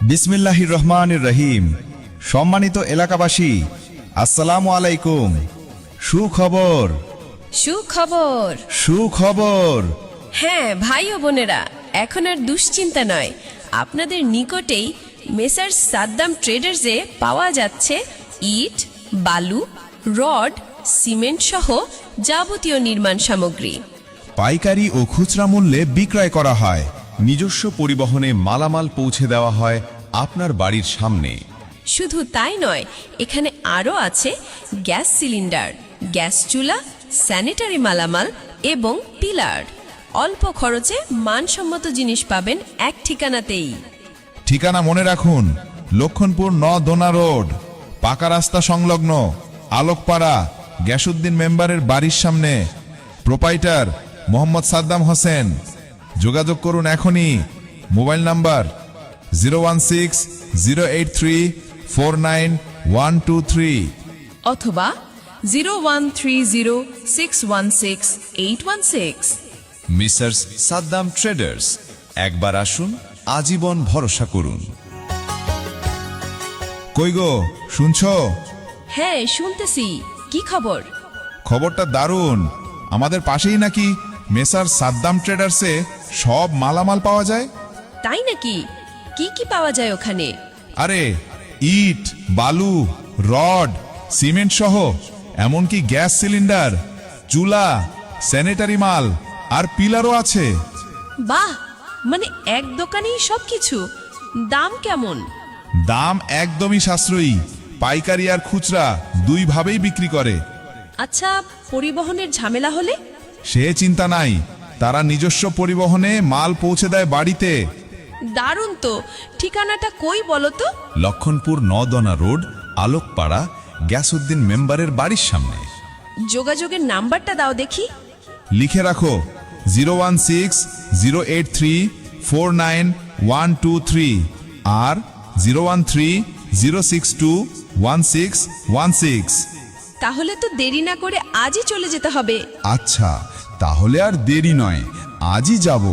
বিসমিল্লাহির রহমানির রহিম। সম্মানিত এলাকাবাসী, আসসালামু আলাইকুম। সুখবর সুখবর। সুখবর। হ্যাঁ ভাই ও বোনেরা, এখন আর দুশ্চিন্তা নয়। আপনাদের নিকটেই মেসার্স সাদ্দাম ট্রেডার্সে পাওয়া যাচ্ছে ইট, বালু, রড, সিমেন্ট সহ যাবতীয় নির্মাণ সামগ্রী। পাইকারি ও খুচরা মূল্যে বিক্রয় করা হয়। নিজস্ব পরিবহনে মালামাল পৌঁছে দেওয়া হয় আপনার বাড়ির সামনে। শুধু তাই নয়, এখানে আরও আছে গ্যাস সিলিন্ডার, গ্যাস চুলা, স্যানিটারি মালামাল এবং পিলার। অল্প খরচে মানসম্মত জিনিস পাবেন এক ঠিকানাতেই। ঠিকানা মনে রাখুন, লক্ষণপুর দোনা রোড, পাকা রাস্তা সংলগ্ন আলোকপাড়া, গ্যাসউদ্দিন মেম্বারের বাড়ির সামনে। প্রোপাইটার মোহাম্মদ সাদ্দাম হোসেন। যোগাযোগ করুন এখনই। মোবাইল নাম্বার 016-083-49123 অথবা 0130616816। মিসার্স সাদ্দাম ট্রেডার্স, একবার আসুন, আজীবন ভরসা করুন। কই গো, শুনছো? হ্যাঁ শুনতেছি, কি খবর? খবরটা দারুণ। আমাদের পাশেই নাকি মেসার সাদ্দাম ট্রেডার্সে সব মালামাল পাওয়া যায়। তাই নাকি? কি কি পাওয়া যায় ওখানে? আরে ইট, বালু, রড, সিমেন্ট সহ এমনকি গ্যাস সিলিন্ডার, চুলা, স্যানিটারি মাল আর পিলারও আছে। বাহ, মানে এক দোকানেই সবকিছু। দাম কেমন? দাম একদমই সাশ্রয়ী। পাইকারি আর খুচরা দুইভাবেই বিক্রি করে। আচ্ছা, পরিবহনের ঝামেলা হলে? সে চিন্তা নাই, তারা নিজস্ব পরিবহনে মাল পৌঁছে দেয় বাড়িতে। দারুণ তো। ঠিকানাটা কই বলো তো? লক্ষণপুর দোনা রোড, আলোকপাড়া, গ্যাসউদ্দিন মেম্বারের বাড়ির সামনে। যোগাযোগের নাম্বারটা দাও দেখি। লিখে রাখো 016-083-49123 আর 013-062-1616। তাহলে তো দেরি না করে আজই চলে যেতে হবে। আচ্ছা, তাহলে আর দেরি নয়, আজই যাব।